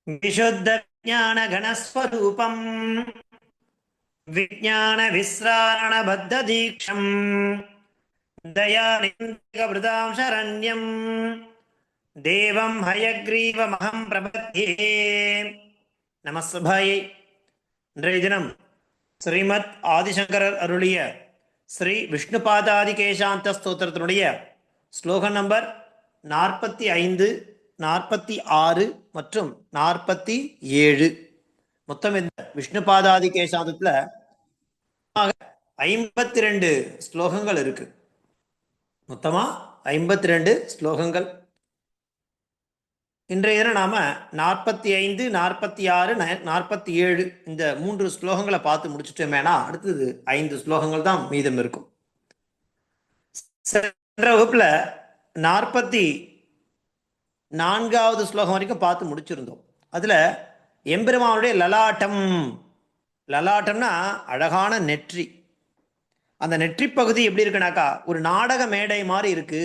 विशुद्धज्ञानघनस्वरूपम् विज्ञानविस्रारणबद्धदीक्षम् दयानिधिवृतां शरण्यम् देवं हयग्रीवमहं प्रपद्ये. நமஸ்பாயை. இன்றைய தினம் ஸ்ரீமத் ஆதிசங்கரர் அருளிய ஸ்ரீ விஷ்ணுபாதாதி கேசாந்த ஸ்தோத்திரத்தினுடைய ஸ்லோகம் நம்பர் 45, 46 மற்றும் 47. மொத்தம் இந்த விஷ்ணுபாதாதி கேசாந்தத்தில் 52 ஸ்லோகங்கள் இருக்கு. மொத்தமா 52 ஸ்லோகங்கள். இன்றைய தினம் நாம 45, 46, 47 இந்த 3 ஸ்லோகங்களை பார்த்து முடிச்சுட்டோமேனா அடுத்தது 5 ஸ்லோகங்கள் தான் மீதம் இருக்கும். சென்ற வகுப்புல 44வது ஸ்லோகம் வரைக்கும் பார்த்து முடிச்சிருந்தோம். அதுல எம்பெருமானுடைய லலாட்டம்னா அழகான நெற்றி. அந்த நெற்றி பகுதி எப்படி இருக்குனாக்கா ஒரு நாடக மேடை மாதிரி இருக்கு.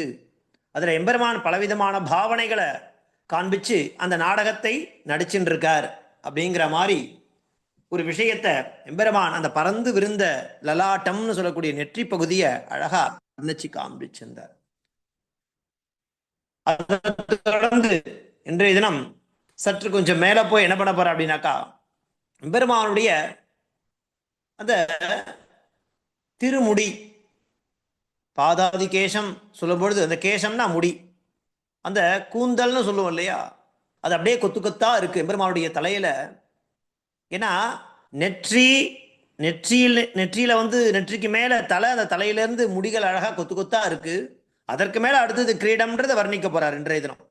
அதுல எம்பெருமான் பலவிதமான பாவனைகளை காண்பிச்சு அந்த நாடகத்தை நடிச்சுட்டு இருக்கார் அப்படிங்கிற மாதிரி ஒரு விஷயத்தை எம்பெருமான் அந்த பறந்து விருந்த லலாட்டம்னு சொல்லக்கூடிய நெற்றி பகுதியை அழகா வர்ணிச்சு காண்பிச்சிருந்தார். தொடர்ந்து இன்றைய தினம் சற்று கொஞ்சம் மேல போய் என்ன பண்ண போற அப்படின்னாக்கா எம்பெருமானுடைய அந்த திருமுடி, பாதாதி கேசம் சொல்லும் பொழுது அந்த கேசம்னா முடி, அந்த கூந்தல்னு சொல்லுவோம் இல்லையா, அது அப்படியே கொத்து கொத்தா இருக்கு எம்பெருமானுடைய தலையில. ஏன்னா நெற்றியில வந்து நெற்றிக்கு மேல தலை, அந்த தலையிலேருந்து முடிகள் அழகா கொத்து கொத்தா இருக்கு. அதற்கு மேல அடுத்தது கிரீடம்ன்றதை வர்ணிக்க போறார் இன்றைய தினம்.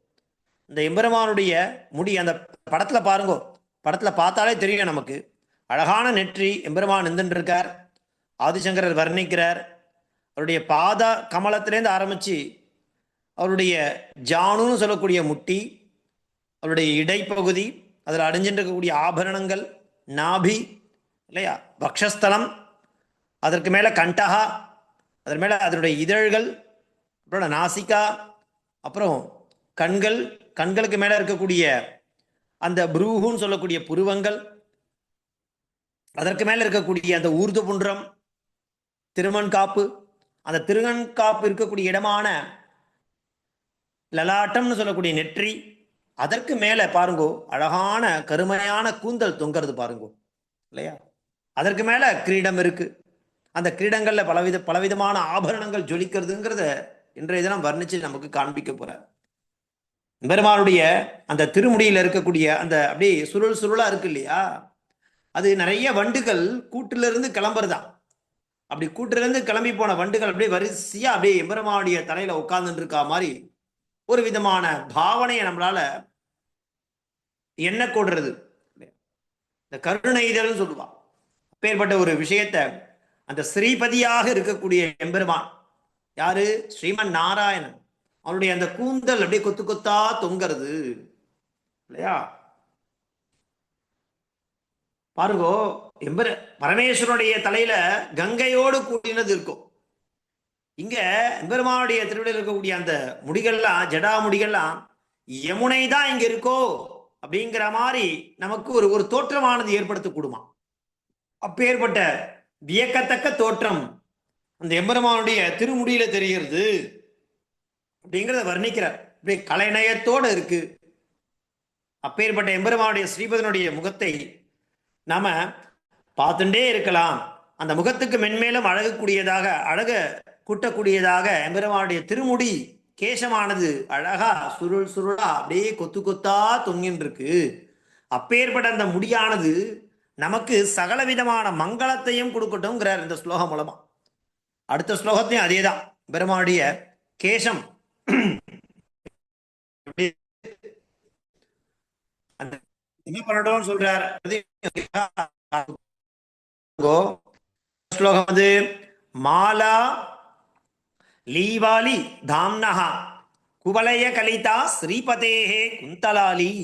இந்த எம்பெருமானுடைய முடி அந்த படத்துல பாருங்க, படத்துல பார்த்தாலே தெரியும் நமக்கு. அழகான நெற்றி எம்பெருமான் நின்றுட்டு இருக்கார். ஆதிசங்கரர் வர்ணிக்கிறார். அவருடைய பாத கமலத்திலேருந்து ஆரம்பிச்சு அவருடைய ஜானுன்னு சொல்லக்கூடிய முட்டி, அவருடைய இடைப்பகுதி, அதில் அடைஞ்சிட்டு இருக்கக்கூடிய ஆபரணங்கள், நாபி இல்லையா, பக்ஷஸ்தலம், அதற்கு மேலே கண்டகா, அதற்கு மேலே அதனுடைய இதழ்கள், அப்புறம் நாசிகா, அப்புறம் கண்கள், கண்களுக்கு மேலே இருக்கக்கூடிய அந்த புரூஹுன்னு சொல்லக்கூடிய புருவங்கள், அதற்கு மேலே இருக்கக்கூடிய அந்த ஊர்து புன்றம், திருமண்காப்பு, அந்த திருமண்காப்பு இருக்கக்கூடிய இடமான லலாட்டம்னு சொல்லக்கூடிய நெற்றி, அதற்கு மேல பாருங்கோ அழகான கருமையான கூந்தல் தொங்கிறது பாருங்கோ இல்லையா. அதற்கு மேல கிரீடம் இருக்கு. அந்த கிரீடங்கள்ல பலவிதமான ஆபரணங்கள் ஜொலிக்கிறதுங்கிறத இன்றைய தினம் வர்ணிச்சு நமக்கு காண்பிக்க போற. பெருமானுடைய அந்த திருமுடியில இருக்கக்கூடிய அந்த அப்படியே சுருள் சுருளா இருக்கு இல்லையா, அது நிறைய வண்டுகள் கூட்டுல இருந்து கிளம்புறதான். அப்படி கூட்டுல இருந்து கிளம்பி போன வண்டுகள் அப்படியே வரிசையா அப்படியே எம்பெருமானுடைய தலையில உட்கார்ந்துட்டு இருக்கா மாதிரி ஒரு விதமான பாவனையை நம்மளால என்ன கூடுறது. இந்த கருணைதல் சொல்லுவான். அப்பேற்பட்ட ஒரு விஷயத்தை அந்த ஸ்ரீபதியாக இருக்கக்கூடிய எம்பெருமான் யாரு, ஸ்ரீமன் நாராயணன், அவருடைய அந்த கூந்தல் அப்படியே கொத்து கொத்தா தொங்கிறது இல்லையா. பாருங்கோ, பரமேஸ்வரனுடைய தலையில கங்கையோடு கூடினது இருக்கும். இங்க எம்பெருமானுடைய திருவிழையில் இருக்கக்கூடிய அந்த முடிகள்லாம், ஜடா முடிகள்லாம் யமுனை தான் இங்க இருக்கோ அப்படிங்கிற மாதிரி நமக்கு ஒரு தோற்றமானது ஏற்படுத்த கூடுமா. அப்பேற்பட்ட வியக்கத்தக்க தோற்றம் அந்த எம்பெருமானுடைய திருமுடியில தெரிகிறது அப்படிங்கிறத வர்ணிக்கிறார். அப்படியே கலைநயத்தோடு இருக்கு. அப்பேற்பட்ட எம்பெருமானுடைய ஸ்ரீபதனுடைய முகத்தை நாம பார்த்துட்டே இருக்கலாம். அந்த முகத்துக்கு மென்மேலும் அழகக்கூடியதாக, அழக கூட்டக்கூடியதாக எம்பெருமானுடைய திருமுடி கேசமானது அழகா சுருள் சுருளா அப்படியே கொத்து கொத்தா தொங்கின்னு இருக்கு. அப்பேற்பட்ட அந்த முடியானது நமக்கு சகல விதமான மங்களத்தையும் கொடுக்கட்டும்ங்கிறார் இந்த ஸ்லோகம் மூலமா. அடுத்த ஸ்லோகத்தையும் அதேதான். பெருமானுடைய கேசம் என்ன பண்ணணும்னு சொல்றார். ஸ்லோகம் அது மாலா லீவாலி தாம்னஹா குவலய கலிதா ஸ்ரீபதேஹே குந்தலாலி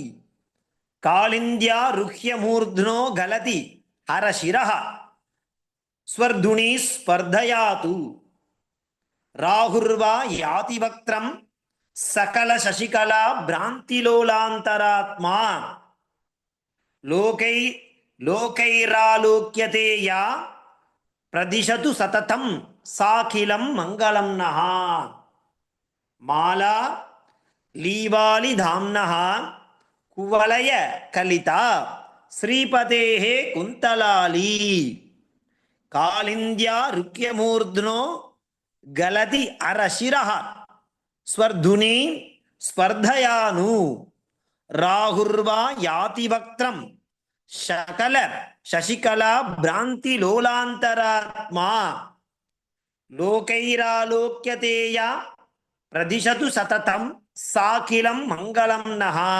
காலிந்தியா ருஹ்ய மூர்த்னோ கலதி ஹரசிரஹ ஸ்வர்துனி ஸ்பர்தயாது ராகுர்வா யாதி வக்த்ரம் சகல சசிகலா பிராந்திலோலாந்தராத்மா லோகை லோகைராலோக்கியதே யா பிரதிஷது சததம் சாகிலம் மங்களம் நஹா மாலா லீவாலி தாம்னஹா குவலய கலிதா ஸ்ரீபதேஹே குந்தலாலி காலிந்தியா ருக்யமூர்த்னோ கலதி அரசிரஹ ஸ்வர்துனி ஸ்பர்தயானு ராகுர்வா யாதி வக்த்ரம் சகல சசிகலா பிராந்தி லோலாந்தராத்மா லோகைராலோக்கியதேயா பிரதிஷது சததம் சாகிலம் மங்களம் நஹா.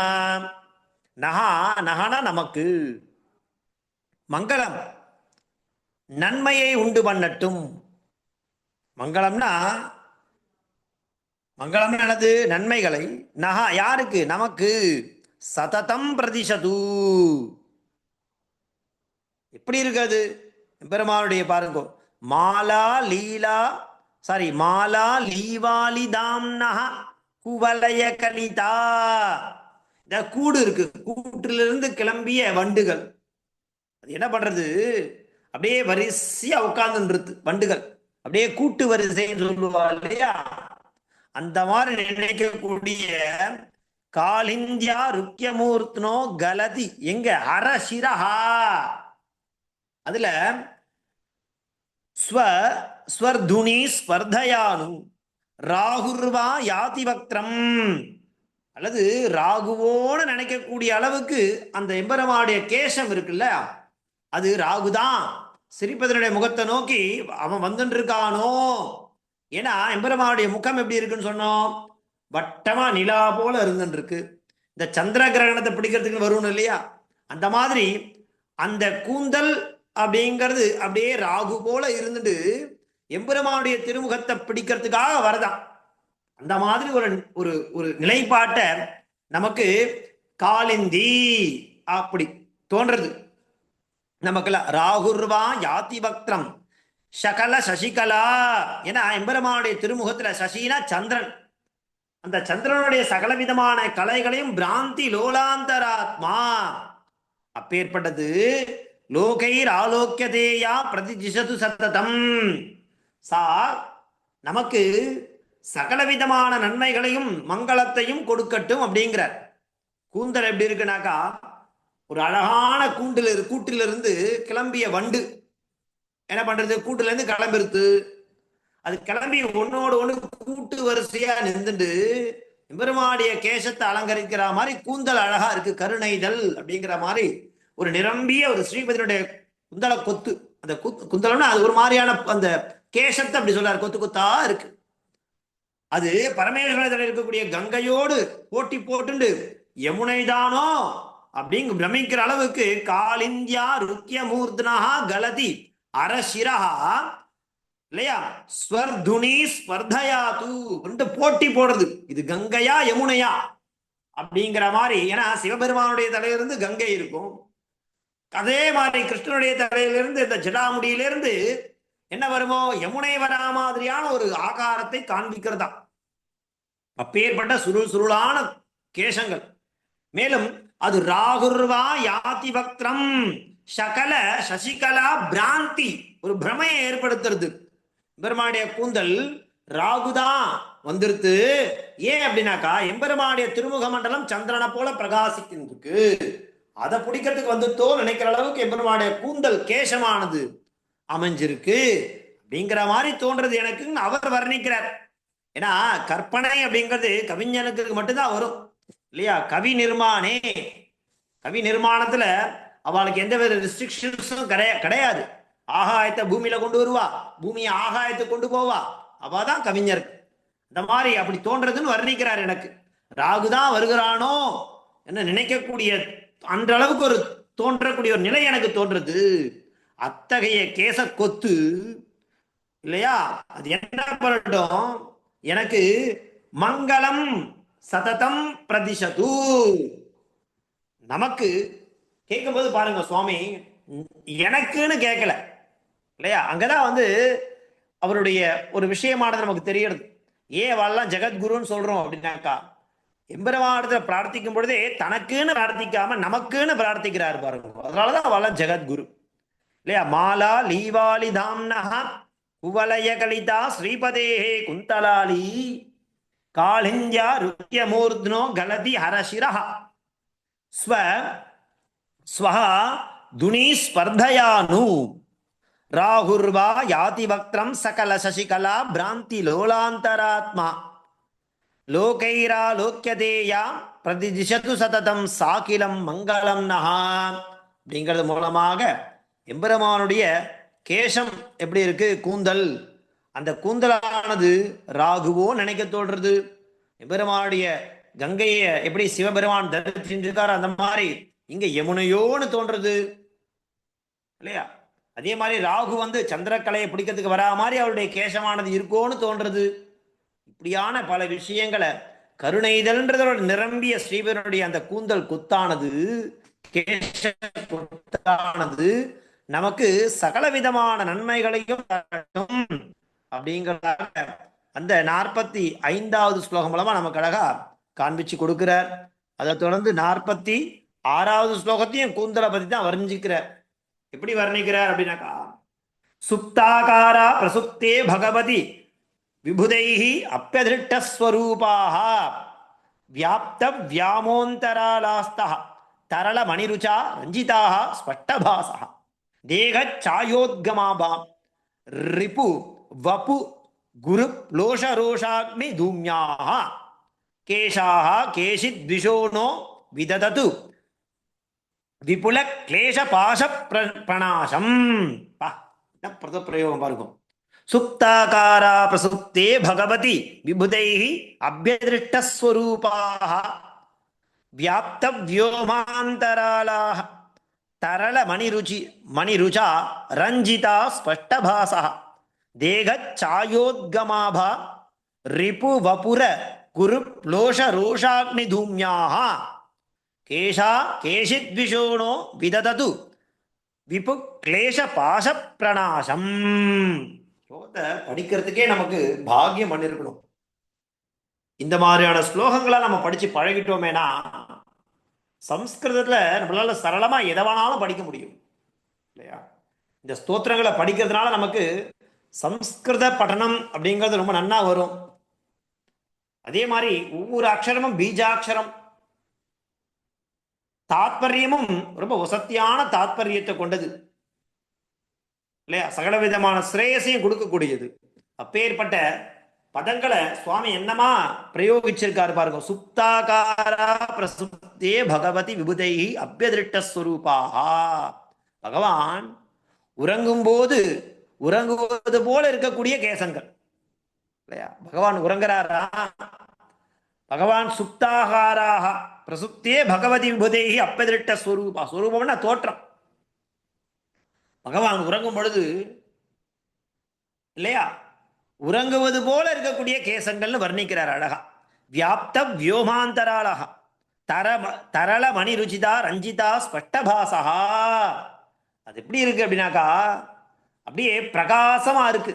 நஹா நஹன நமக்கு மங்களம் நன்மையை உண்டு பண்ணட்டும். மங்களம்னா மங்களம் எனது நன்மைகளை நஹா யாருக்கு நமக்கு சததம் பிரதிஷது எப்படி இருக்கிறது பெருமாளுடைய பாருங்க மாலா லீலா மாலா லீவாலி தாம்னஹ குவலய கலிதா. இந்த கூடு இருக்கு, கூட்டிலிருந்து கிளம்பிய வண்டுகள் அது என்ன பண்றது அப்படியே வரிசையா உட்கார்ந்துருக்கு வண்டுகள் அப்படியே கூட்டு வரிசைன்னு சொல்லுவா இல்லையா, அந்த மாதிரி நினைக்கக்கூடிய காலிந்தியா ருக்யமூர்த்தனோ கலதி எங்க அரசிரஹா அதுல ஸ்வர்துனி ஸ்பர்தயானு ராகுர்வா யாதி வக்திரம் அல்லது ராகுவோடு நினைக்கக்கூடிய அளவுக்கு அந்த எம்பெருமானுடைய கேசம் இருக்குல்ல அது ராகுதான் சிரிப்பதனுடைய முகத்தை நோக்கி அவன் வந்துட்டு இருக்கானோ. ஏன்னா எம்பெருமானுடைய முகம் எப்படி இருக்குன்னு சொன்னோம், வட்டமா நிலா போல இருந்துட்டு இருக்கு. இந்த சந்திர கிரகணத்தை பிடிக்கிறதுக்கு வரும்னு இல்லையா, அந்த மாதிரி அந்த கூந்தல் அப்படிங்கிறது அப்படியே ராகு போல இருந்துட்டு எம்பெருமானுடைய திருமுகத்தை பிடிக்கிறதுக்காக வரதான். அந்த மாதிரி ஒரு ஒரு ஒரு நிலைப்பாட்டை நமக்கு காலிந்தி அப்படி தோன்றது நமக்குலாம். ராகுர்வா யாதி பக்திரம் சகல சசிகலா, ஏன்னா எம்பெருமானுடைய திருமுகத்துல சசினா சந்திரன், அந்த சந்திரனுடைய சகல விதமான கலைகளையும் பிராந்தி லோலாந்தராத்மா அப்பேற்பட்டது. லோகைர் ஆலோக்கியதேயா பிரதிஜிஷது சத்ததம் சா நமக்கு சகல விதமான நன்மைகளையும் மங்களத்தையும் கொடுக்கட்டும் அப்படிங்கிறார். கூந்தல் எப்படி இருக்குனாக்கா ஒரு அழகான கூட்டிலிருந்து கிளம்பிய வண்டு என்ன பண்றது, கூட்டுல இருந்து கிளம்பிருது, அது கிளம்பி ஒன்னோடு ஒண்ணு கூட்டு வரிசையா நின்றுட்டு பெருமாடிய கேசத்தை அலங்கரிக்கிற மாதிரி கூந்தல் அழகா இருக்கு, கருணைதல் அப்படிங்கிற மாதிரி ஒரு நிரம்பிய ஒரு ஸ்ரீபதியுடைய குந்தல கொத்து. அந்த குந்தலம்னா அது ஒரு மாதிரியான அந்த கேசத்தை அப்படி சொல்றாரு, கொத்து கொத்தா இருக்கு. அது பரமேஸ்வரத்தில் இருக்கக்கூடிய கங்கையோடு போட்டி போட்டு யமுனை தானோ அப்படிங்க பிரமிக்கிற அளவுக்கு காலிந்தியா ருக்யமூர்த்னஹா கலதி அரசிரஹா இல்லையா ஸ்வர்துனி ஸ்பர்தயாது போட்டி போடுறது, இது கங்கையா யமுனையா அப்படிங்கிற மாதிரி. ஏன்னா சிவபெருமானுடைய தலையிலிருந்து கங்கை இருக்கும், அதே மாதிரி கிருஷ்ணனுடைய தலையிலிருந்து இந்த ஜடாமுடியிலிருந்து என்ன வருமோ யமுனை வரா மாதிரியான ஒரு ஆகாரத்தை காண்பிக்கிறதா. அப்பேற்பட்ட சுருளான கேசங்கள். மேலும் அது ராகுர்வா யாதி பக்திரம் சகல சசிகலா பிராந்தி ஒரு பிரமையை ஏற்படுத்துறது. எம்பெருமானுடைய கூந்தல் ராகுதான் வந்துருது. ஏன் அப்படின்னாக்கா எம்பெருமானுடைய திருமுக மண்டலம் சந்திரனை போல பிரகாசிக்கின்றிருக்கு, அதை பிடிக்கிறதுக்கு வந்துட்டோ நினைக்கிற அளவுக்கு எம்பெருமானுடைய கூந்தல் கேசமானது அமைஞ்சிருக்கு அப்படிங்கிற மாதிரி தோன்றது எனக்கு அவர் வர்ணிக்கிறார். ஏன்னா கற்பனை அப்படிங்கிறது கவிஞனுக்கு மட்டும்தான் வரும் இல்லையா. கவி நிர்மாணத்துல அவளுக்கு எந்த வித ரெஸ்ட்ரிக்ஷன்ஸும் கிடையாது. ஆகாயத்தை பூமியில கொண்டு வருவா, பூமியை ஆகாயத்தை கொண்டு போவா, அவதான் கவிஞர். இந்த மாதிரி அப்படி தோன்றதுன்னு வர்ணிக்கிறார். எனக்கு ராகுதான் வருகிறானோ என்ன நினைக்கக்கூடிய அந்த அளவுக்கு ஒரு தோன்றக்கூடிய ஒரு நிலை எனக்கு தோன்றது. அத்தகைய கேச கொத்து இல்லையா, அது என்ன பண்ணட்டும் எனக்கு மங்களம் சததம் பிரதிஷது. நமக்கு கேட்கும்போது பாருங்க சுவாமி எனக்குன்னு கேட்கல இல்லையா, அங்கதான் அவருடைய ஒரு விஷயமானது நமக்கு தெரியறது. ஏன் வாழலாம் ஜெகத்குருன்னு சொல்றோம் அப்படின்னாக்கா எம்பெருமானிடத்துல பிரார்த்திக்கும் பொழுதே தனக்குன்னு பிரார்த்திக்காம நமக்குன்னு பிரார்த்திக்கிறார் பாருங்க. அதனாலதான் அவள ஜெகத்குரு இல்லையா. மாலா லீவாலி தாம்னஹா குவலய கலிதா ஸ்ரீபதேஹே குந்தலாலி காளிஞ்சா ருத்யமூர்த்னோ கலதி ஹரசிரஹ ஸ்வ ஸ்வஹ துனி ஸ்பர்தயானு ராகுர்வா யாதி வக்ரம் சகல சசிகலா பிராந்தி லோலாந்தராத்மா லோகைரா லோக்கியதேயா பிரதிதிஷத்து சததம் சாக்கிலம் மங்களம் நஹா. அப்படிங்கிறது மூலமாக எம்பெருமானுடைய கேசம் எப்படி இருக்கு, கூந்தல், அந்த கூந்தலானது ராகுவோ நினைக்க தோன்றது. எம்பெருமானுடைய கங்கையை எப்படி சிவபெருமான் தரிசிச்சிருக்காரு அந்த மாதிரி இங்க யமுனையோன்னு தோன்றது இல்லையா. அதே மாதிரி ராகு வந்து சந்திரக்கலையை பிடிக்கிறதுக்கு வரா மாதிரி அவருடைய கேசமானது இருக்கோன்னு தோன்றது. இப்படியான பல விஷயங்களை கருணைதல்ன்றதோட நிரம்பிய ஸ்ரீபெருடைய அந்த கூந்தல் குத்தானது, கேச குத்தானது நமக்கு சகல விதமான நன்மைகளையும் அப்படிங்கிறதாக அந்த 45வது ஸ்லோகம் மூலமா நமக்கு அழகா காண்பிச்சு கொடுக்கிறார். அதை தொடர்ந்து 46வது ஸ்லோகத்தையும் கூந்தலை பத்தி தான் வர்ணிக்கிறார். எப்படி வர்ணிக்கிறார் அப்படின்னாக்கா, சுப்தாகாரா பிரசுப்தே பகவதி விபுதைஹி அப்யதிருஷ்டஸ்வரூபாஹ வியாப்த வியாமோந்தராலாஸ்தஹ தரள மணிருச்சா ரஞ்சிதாஹ ஸ்பஷ்டபாசஹ தேகச்சாயோத்கமாபாம் ரிபு வபு குரு லோஷரோஷாக்னி தூம்யாஹ கேஷாஹ கேஷித் விஷோணோ விததது விபுல கிளேஷ பாச பிரணாசம். பிரயோகம் பாருங்க. சுப்தாகாரா பிரசுப்தே பகவதி விபுதைஹி அப்யதிருஷ்டஸ்வரூபாஹ வியாப்த வியோமாந்தராலாஹ தரள மணிருச்சா ரஞ்சிதா ஸ்பஷ்டபாசஹ தேகச்சாயோத்கமாபா ரிபு வபுர குரு ப்ளோஷ ரோஷாக்னி தூம்யாஹ கேஷா கேஷித்விஷோணோ விததது விபு கிளேஷ பாச பிரணாசம். ஸ்லோகத்தை படிக்கிறதுக்கே நமக்கு பாக்கியம் பண்ணிருக்கணும். இந்த மாதிரியான ஸ்லோகங்களை நம்ம படிச்சு பழகிட்டோமேனா சம்ஸ்கிருதத்துல நம்மளால சரளமா எதவானாலும் படிக்க முடியும் இல்லையா. இந்த ஸ்தோத்திரங்களை படிக்கிறதுனால நமக்கு சம்ஸ்கிருத பఠனம் அப்படிங்கிறது ரொம்ப நன்னா வரும். அதே மாதிரி ஒவ்வொரு அக்ஷரமும் பீஜாட்சரம், தாத்பரியமும் ரொம்ப வசத்தியான தாத்பரியத்தை கொண்டது இல்லையா. சகல விதமான ஸ்ரேயசையும் கொடுக்கக்கூடியது. அப்பேற்பட்ட பதங்களை சுவாமி என்னமா பிரயோகிச்சிருக்காரு பாருங்க. சுப்தாகாரா பிரசுப்தே பகவதி விபுதைஹி அப்யதிருஷ்டஸ்வரூபாஹா. பகவான் உறங்குவது போல இருக்கக்கூடிய கேசங்கள் இல்லையா. பகவான் உறங்குறாரா? பகவான் சுப்தாகாராக பிரசுப்தே பகவதி விபுதைஹி அப்யதிருஷ்ட ஸ்வரூபா. ஸ்வரூபம்னா தோற்றம். பகவான் உறங்கும் பொழுது இல்லையா, உறங்குவது போல இருக்கக்கூடிய கேசங்கள்னு வர்ணிக்கிறார் அழகா. வியாப்த வியோமாந்தராலஹ தரள மணி ருச்சிதா ரஞ்சிதா ஸ்பஷ்டபாசா. அது எப்படி இருக்கு அப்படின்னாக்கா, அப்படியே பிரகாசமா இருக்கு.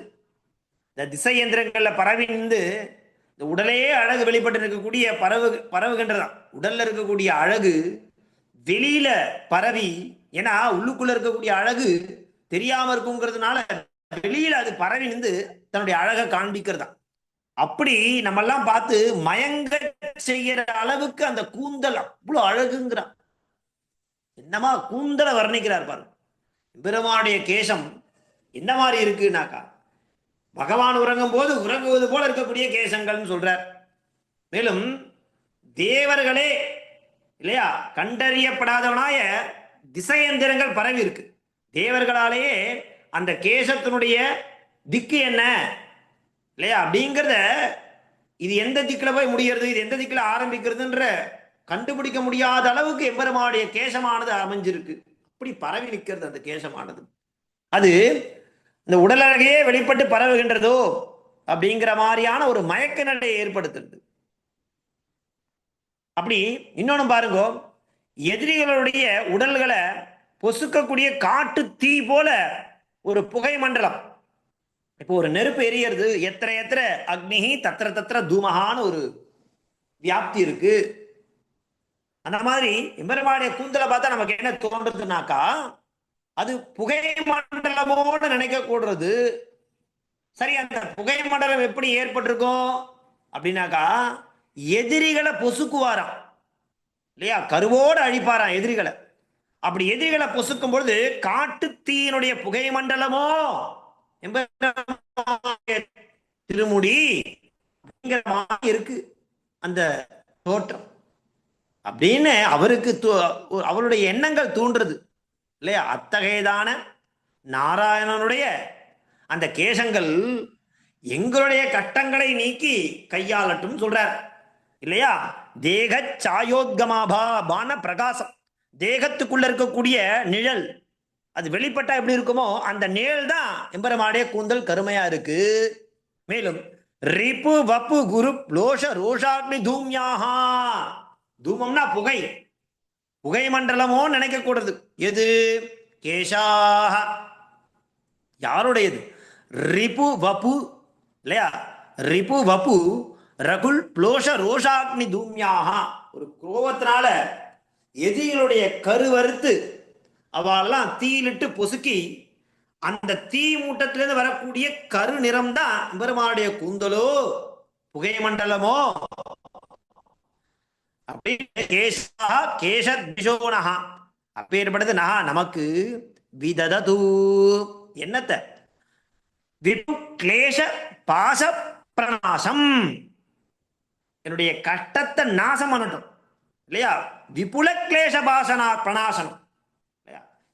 இந்த திசையந்திரங்கள்ல பரவி நின்று இந்த உடலே அழகு வெளிப்பட்டு இருக்கக்கூடிய பரவுகின்றதான். உடல்ல இருக்கக்கூடிய அழகு வெளியில பரவி, ஏன்னா உள்ளுக்குள்ள இருக்கக்கூடிய அழகு தெரியாம இருக்குங்கிறதுனால வெளியில அது பரவி நின்று தன்னுடைய அழகை காண்பிக்கிறதா. அப்படி நம்ம எல்லாம் பார்த்து மயங்க செய்கிற அளவுக்கு அந்த கூந்தல் அவ்வளவு அழகுங்கிறான். என்னமா கூந்தலை வர்ணிக்கிறார் பாருங்க. பெருமானுடைய கேசம் என்ன மாதிரி இருக்குனாக்கா, பகவான் உறங்கும் போது உறங்குவது போல இருக்கக்கூடிய கேசங்கள்னு சொல்றார். மேலும் தேவர்களே இல்லையா, கண்டறியப்படாதவனாய திசையந்திரங்கள் பரவி இருக்கு. தேவர்களாலேயே அந்த கேசத்தினுடைய திக்கு என்ன இல்லையா அப்படிங்கிறத, இது எந்த திக்கில போய் முடிகிறது, இது எந்த திக்கில ஆரம்பிக்கிறதுன்ற கண்டுபிடிக்க முடியாத அளவுக்கு எம்பெருமானுடைய கேசமானது அமைஞ்சிருக்கு. அப்படி பரவி நிற்கிறது அந்த கேசமானது. அது இந்த உடலழகையே வெளிப்பட்டு பரவுகின்றதோ அப்படிங்கிற மாதிரியான ஒரு மயக்க நிலையை ஏற்படுத்துறது. அப்படி இன்னொன்னு பாருங்க, எதிரிகளுடைய உடல்களை பொசுக்கக்கூடிய காட்டு தீ போல ஒரு புகை மண்டலம். இப்போ ஒரு நெருப்பு எரியறது, எத்திர எத்திர அக்னிஹி தத்திர தத்திர தூமகான்னு ஒரு வியாப்தி இருக்கு. அந்த மாதிரி எம்பெருமானுடைய கூந்தலை பார்த்தா நமக்கு என்ன தோன்றதுனாக்கா, அது புகை மண்டலமோடு நினைக்க கூடுறது. சரி, அந்த புகை மண்டலம் எப்படி ஏற்பட்டிருக்கும் அப்படின்னாக்கா, எதிரிகளை பொசுக்குவாராம் இல்லையா, கருவோடு அழிப்பாராம் எதிரிகளை. அப்படி எதிரிகளை பொசுக்கும் பொழுது காட்டு தீயினுடைய புகை மண்டலமோ திருமுடி இருக்கு அந்த தோற்றம் அப்படின்னு அவருக்கு அவருடைய எண்ணங்கள் தூண்டுறது இல்லையா. அத்தகையதான நாராயணனுடைய அந்த கேசங்கள் எங்களுடைய கட்டங்களை கையாளட்டும் சொல்றார் இல்லையா. தேக சாயோத்கமாபான பிரகாசம், தேகத்துக்குள்ள இருக்கக்கூடிய நிழல் அது வெளிப்பட்டா எப்படி இருக்குமோ அந்த நிழல் தான் எம்பெருமானுடைய கூந்தல் கருமையா இருக்கு. மேலும் ரிப்பு வப்பு குரு லோஷ ரோஷாக்னி தூம்யாஹா, தூமம்னா புகை, புகை மண்டலமோ நினைக்க கூடாது. எது? கேஷாக, யாருடையது? ரிப்பு வப்பு இல்லையா, ரிப்பு வப்பு ரகுல் ப்ளோஷ ரோஷாக்னி தூம்யாக, ஒரு கோபத்தினால எதிரிகளுடைய கருவறுத்து அவெல்லாம் தீயிலிட்டு பொசுக்கி அந்த தீ மூட்டத்திலிருந்து வரக்கூடிய கரு நிறம் தான் பெருமாளுடைய கூந்தலோ புகை மண்டலமோ. அப்பேற்பட்டது நகா நமக்கு விததது என்னத்த? விபு கிளேஷ பாச பிரணாசம், என்னுடைய கஷ்டத்தை நாசம் பண்ணட்டும் இல்லையா. விபுல கிளேஷ பாசனா பிரணாசனம்,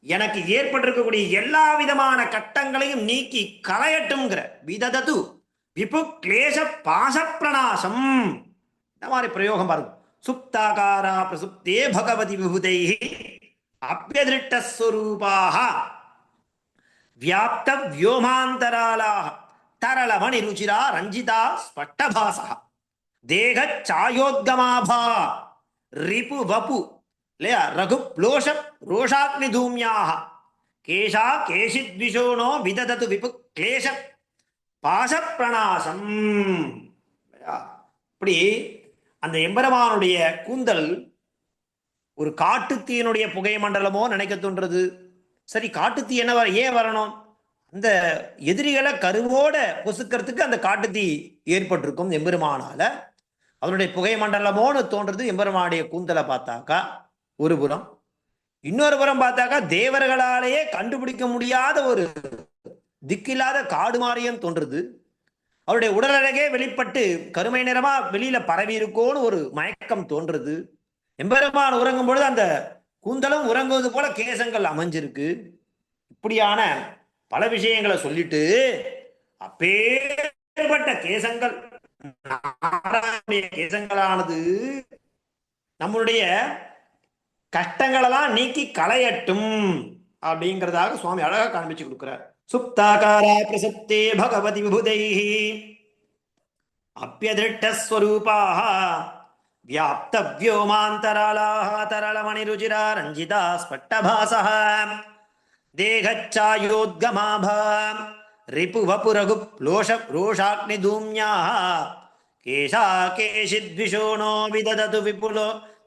எனக்கு ஏற்பட்டிருக்கக்கூடிய எல்லா விதமான கட்டங்களையும் நீக்கி களையட்டும்ங்கிற விததது விபு கிளேஷ பாச பிரணாசம். இந்த மாதிரி பிரயோகம் பாருங்க. சுப்தாகாரா பிரசுப்தே பகவதி விபுதைஹி அப்யதிருஷ்டஸ்வரூபாஹ வியாப்த வியோமாந்தராலாஹ தரளமணி ருச்சிரா ரஞ்சிதா ஸ்பஷ்டபாசஹ தேக சாயோத்கமாபா ரிபு வபு இல்லையா ரகு ப்ளோஷ ரோஷாக்னி தூம்யாக கேஷா கேஷித்விஷோனோ விததது விபு கிளேஷ பாச பிரணாசம். இப்படி அந்த எம்பெருமானுடைய கூந்தல் ஒரு காட்டுத்தீயினுடைய புகை மண்டலமோ நினைக்க தோன்றது. சரி, காட்டுத்தீ என்ன ஏன் வரணும்? அந்த எதிரிகளை கருவோட பொசுக்கிறதுக்கு அந்த காட்டுத்தீ ஏற்பட்டிருக்கும் எம்பெருமானால, அவருடைய புகை மண்டலமோன்னு தோன்றது எம்பெருமானுடைய கூந்தலை பார்த்தாக்கா ஒரு புறம். இன்னொரு புறம் பார்த்தாக்கா தேவர்களாலேயே கண்டுபிடிக்க முடியாத ஒரு திக்கில்லாத காடு மாறியம் தோன்றுது. அவருடைய உடலழகே வெளிப்பட்டு கருமை நிறமா வெளியில பரவி இருக்கோன்னு ஒரு மயக்கம் தோன்றுது. எம்பெருமான் உறங்கும் பொழுது அந்த கூந்தலும் உறங்குவது போல கேசங்கள் அமைஞ்சிருக்கு. இப்படியான பல விஷயங்களை சொல்லிட்டு அப்பேற்பட்ட கேசங்கள் கேசங்களானது நம்மளுடைய கஷ்டங்களெல்லாம் நீக்கி களையட்டும் அப்படிங்கிறதாக சுவாமி அழகா காண்பிச்சு கொடுக்கிறார். சுப்தாகாரா பிரசுப்தே பகவதி விபுதைஹி அப்யதிருஷ்டஸ்வரூபாஹ வியாப்த வியோமாந்தராலாஹ தரளமணி ருச்சிரா ரஞ்சிதா ஸ்பஷ்டபாசஹ தேகச்சாயோத்கமாபா ரிபு வபு ரகு லோஷ ரோஷாக்னி தூம்யாஹ கேஷா கேஷித்விஷோனோ விததது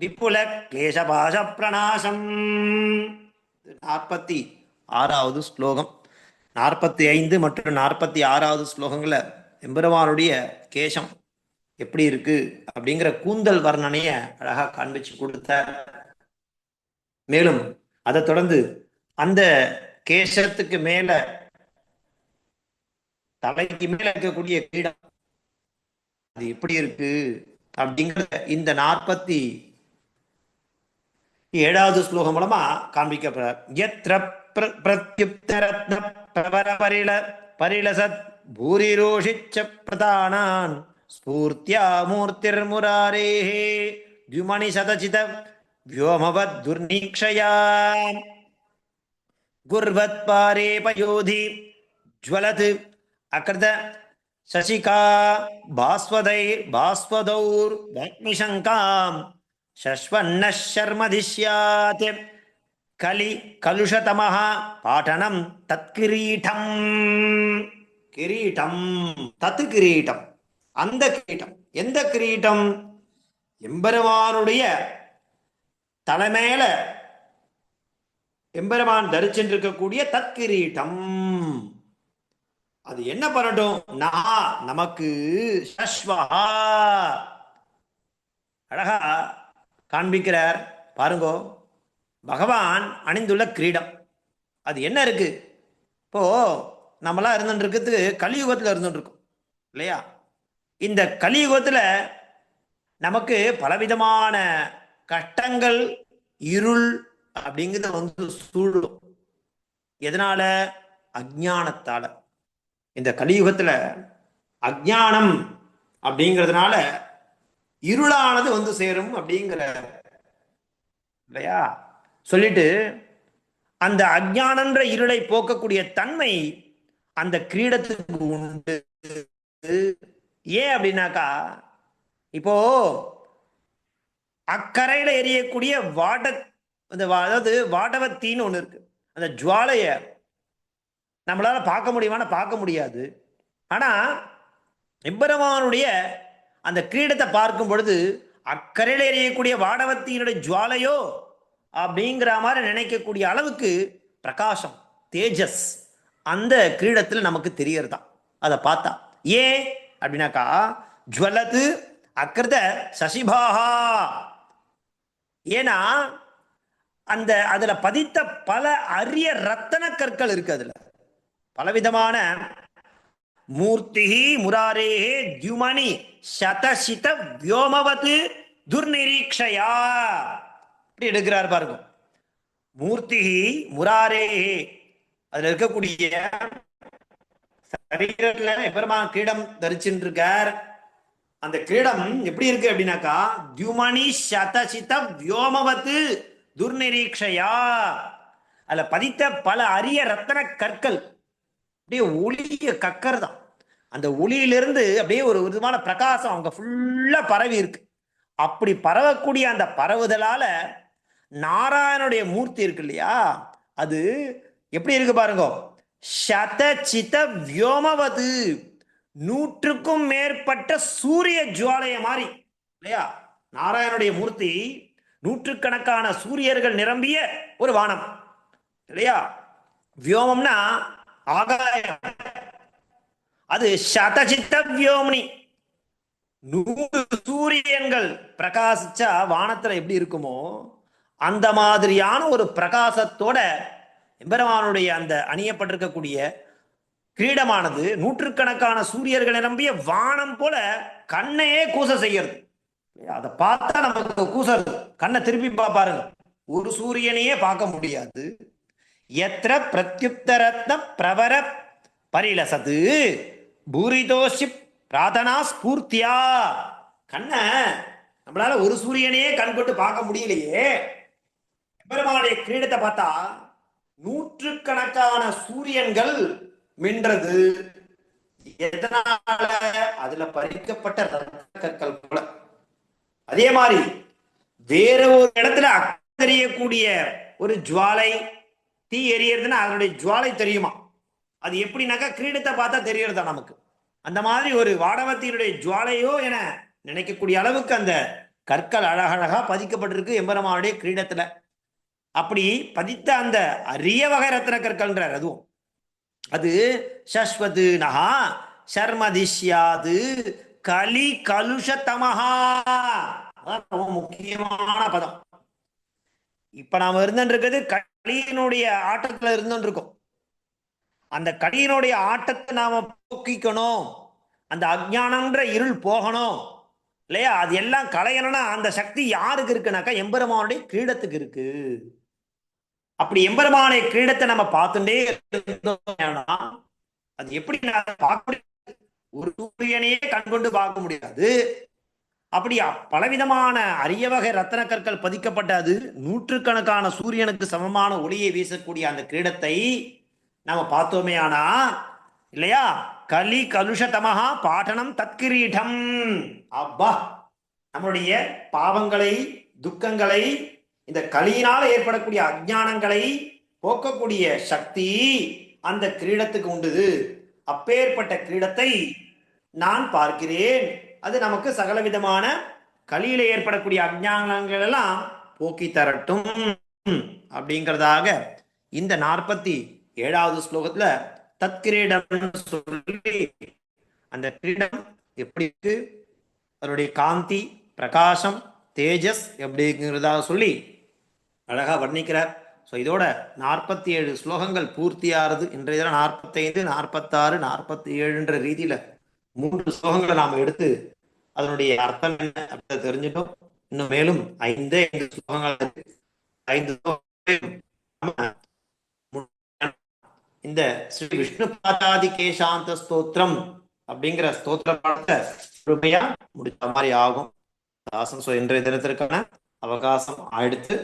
விபுல கிளேஷபாச பிரணாசம். 46வது ஸ்லோகம். 45 மற்றும் 46வது ஸ்லோகங்கள எம்பெருமானுடைய கேசம் எப்படி இருக்கு அப்படிங்கிற கூந்தல் வர்ணனைய அழகா காண்பிச்சு கொடுத்த. மேலும் அதை தொடர்ந்து அந்த கேசத்துக்கு மேல தலைக்கு மேல இருக்கக்கூடிய கிரீடம் அது எப்படி இருக்கு அப்படிங்கிற இந்த 47வது ஸ்லோகம் மூலமா காண்பிக்கப்படுறார். யத்ர பிரத்யுப்த ரத்ன பிரவர பரிலசத் பூரிரோஷிச்ச பிரதானான் ஸ்பூர்த்யா மூர்த்திர் முராரேஹே த்யுமணி சதசித व्योमवद् दुर्नीक्षया गुर्वत् पारे पयोधि ज्वलत् अकृत शशिका भास्वदौर् वग्निशङ्कां शश्वन्नः शर्मधिष्यात् कलुषतमः पाठनं तत्किरीटं किरीटं तत् किरीटं அந்த கிரீட்டம் எந்த கிரீட்டம்? எம்பெருமானுடைய தலைமையில எம்பெருமான் தரிச்சென்றிருக்கக்கூடிய தற்கிரீட்டம் அது என்ன பண்ணட்டும்? நமக்கு அழகா காண்பிக்கிறார் பாருங்கோ. பகவான் அணிந்துள்ள கிரீடம் அது என்ன இருக்கு? இப்போ நம்மளாம் இருந்துட்டு இருக்கிறது கலியுகத்தில் இருந்துட்டு இருக்கோம் இல்லையா? இந்த கலியுகத்தில் நமக்கு பலவிதமான கஷ்டங்கள், இருள் அப்படிங்கிறத வந்து சூழும். எதனால? அஜ்ஞானத்தால. இந்த கலியுகத்துல அஜ்ஞானம் அப்படிங்கிறதுனால இருளானது வந்து சேரும் அப்படிங்கிற இல்லையா சொல்லிட்டு, அந்த அஜ்ஞானன்ற இருளை போக்கக்கூடிய தன்மை அந்த கிரீடத்துக்கு உண்டு. ஏன் அப்படின்னாக்கா, இப்போ அக்கறையில எரியக்கூடிய அதாவது வாடவத்தின்னு ஒண்ணு இருக்கு. அந்த ஜுவாலைய நம்மளால பார்க்க முடியுமானா பார்க்க முடியாது. ஆனா எம்பெருமானுடைய அந்த கிரீடத்தை பார்க்கும் பொழுது அக்கறையில் எரியக்கூடிய வாடவத்தியினுடைய ஜுவாலையோ அப்படிங்கிற மாதிரி நினைக்கக்கூடிய அளவுக்கு பிரகாசம், தேஜஸ் அந்த கிரீடத்தில் நமக்கு தெரியறதா அதை பார்த்தா. ஏன் அப்படின்னாக்கா, ஜுவலது அக்கிருத சசிபாகா. ஏன்னா அந்த அதுல பதித்த பல அரிய ரத்தன கற்கள் இருக்கு. அதுல பலவிதமான மூர்த்தி முராரேஹே தியுமணி சதசித வியோமவது துர்நிரீக்ஷயா அப்படி எடுக்கிறார் பாருங்க. மூர்த்தி முராரேஹே அதுல இருக்கக்கூடிய சரீரத்துல பெருமான் கிரீடம் தரிச்சுட்டு இருக்கார். அந்த கிரீடம் எப்படி இருக்கு அப்படின்னாக்கா, தியுமணி சதசித வியோமவது துர்நிரீக்ஷயா. அதுல பதித்த பல அரிய ரத்தன கற்கள் அப்படியே ஒளிய கக்கர்தான். அந்த ஒளியிலிருந்து அப்படியே ஒரு விதமான பிரகாசம் அவங்க ஃபுல்லா பரவி இருக்கு. அப்படி பரவக்கூடிய அந்த பரவுதலால நாராயணனுடைய மூர்த்தி இருக்கு இல்லையா, அது எப்படி இருக்கு பாருங்க. சதசித வியோமவது, 100க்கும் மேற்பட்ட சூரிய ஜுவாலைய மாதிரி இல்லையா. நாராயணனுடைய மூர்த்தி நூற்றுக்கணக்கான சூரியர்கள் நிரம்பிய ஒரு வானம் இல்லையா. வியோமம்னா ஆகாயம். அது சதசித்த வியோம்னி, 100 சூரியன்கள் பிரகாசிச்சா வானத்துல எப்படி இருக்குமோ அந்த மாதிரியான ஒரு பிரகாசத்தோட எம்பெருமானுடைய அந்த அணியப்பட்டிருக்கக்கூடிய கிரீடமானது நூற்றுக்கணக்கான சூரியர்கள் நிரம்பிய வானம் போல கண்ணையே கூச செய்யறது. அதை பார்த்தா நமக்கு கூசறது. கண்ணை திருப்பி பாருங்க, ஒரு சூரியனையே பார்க்க முடியாது. எத்திர பிரத்யுப்தரத்ன பிரவர பரிலசது பூரிதோஷி பிரார்த்தனா ஸ்பூர்த்தியா. கண்ண நம்மளால ஒரு சூரியனையே கண் கொண்டு பார்க்க முடியலையே, பெருமாளுடைய கிரீடத்தை பார்த்தா நூற்றுக்கணக்கான சூரியன்கள் மின்றது. எதனால? அதுல பறிக்கப்பட்ட ரத்த கற்கள் போல. அதே மாதிரி வேற ஒரு இடத்துல தெரியக்கூடிய ஒரு ஜுவாலை, தீ எரியறதுன்னா அதனுடைய ஜுவாலை தெரியுமா? அது எப்படின்னாக்கா கிரீடத்தை பார்த்தா தெரியறதா நமக்கு. அந்த மாதிரி ஒரு வாடவத்தினுடைய ஜுவாலையோ என நினைக்கக்கூடிய அளவுக்கு அந்த கற்கள் அழகழகா பதிக்கப்பட்டிருக்கு எம்பெருமானுடைய கிரீடத்துல. அப்படி பதித்த அந்த அரிய வகை ரத்ன கற்கள்ன்றார். அதுவும் அது சஸ்வது நகா சர்மதிஷ்யாது கலி கலுஷத்தமஹா. ரொம்ப முக்கியமான பதம். இப்ப நாம இருந்துருக்கிறது களியினுடைய ஆட்டத்துல இருந்துருக்கோம். அந்த களியினுடைய ஆட்டத்தை நாம போக்கிக்கணும், அந்த அஜ்ஞானம்ன்ற இருள் போகணும் இல்லையா. அது எல்லாம் களையணும்னா அந்த சக்தி யாருக்கு இருக்குனாக்கா எம்பெருமானுடைய கிரீடத்துக்கு இருக்கு. அப்படி எம்பெருமானுடைய கிரீடத்தை நம்ம பார்த்துட்டே இருந்தோம்னா அது எப்படி பார்க்க, ஒரு சூரியனையே கண்கொண்டு பார்க்க முடியாது. அப்படியா பலவிதமான அரிய வகை ரத்தன கற்கள் பதிக்கப்பட்டது நூற்றுக்கணக்கான சூரியனுக்கு சமமான ஒளியை வீசக்கூடிய அந்த கிரீடத்தை நாம பார்த்தோமே ஆனா இல்லையா, கலி கலுஷதமஹா பாட்டனம் தத்கிரீடம். அப்பா, நம்மளுடைய பாவங்களை, துக்கங்களை, இந்த கலியினால ஏற்படக்கூடிய அஜ்ஞானங்களை போக்கக்கூடிய சக்தி அந்த கிரீடத்துக்கு உண்டு. அப்பேற்பட்ட கிரீடத்தை நான் பார்க்கிறேன். அது நமக்கு சகல விதமான கலியில ஏற்படக்கூடிய அஞ்ஞானங்கள் எல்லாம் போக்கி தரட்டும் அப்படிங்கிறதாக இந்த 47வது ஸ்லோகத்துல தத்கிரீடம் சொல்லி அந்த கிரீடம் எப்படி இருக்கு, அதனுடைய காந்தி பிரகாசம் தேஜஸ் எப்படிங்கிறதாக சொல்லி அழகா வர்ணிக்கிறார். ஸோ இதோட 47 ஸ்லோகங்கள் பூர்த்தியாகிறது. இன்றைய தினம் 45, 46, 47 ரீதியில 3 ஸ்லோகங்களை நாம் எடுத்து அதனுடைய அர்த்தம் என்ன அப்படி தெரிஞ்சிட்டோம். இன்னும் மேலும் 5 ஸ்லோகங்கள் 5 இந்த ஸ்ரீ விஷ்ணு பாதாதி கேசாந்த ஸ்தோத்திரம் அப்படிங்கிற ஸ்தோத்திர பாடத்தை முழுமையா முடிச்ச மாதிரி ஆகும். தாசன் இன்றைய தினத்திற்கான அவகாசம் ஆயிடுத்து.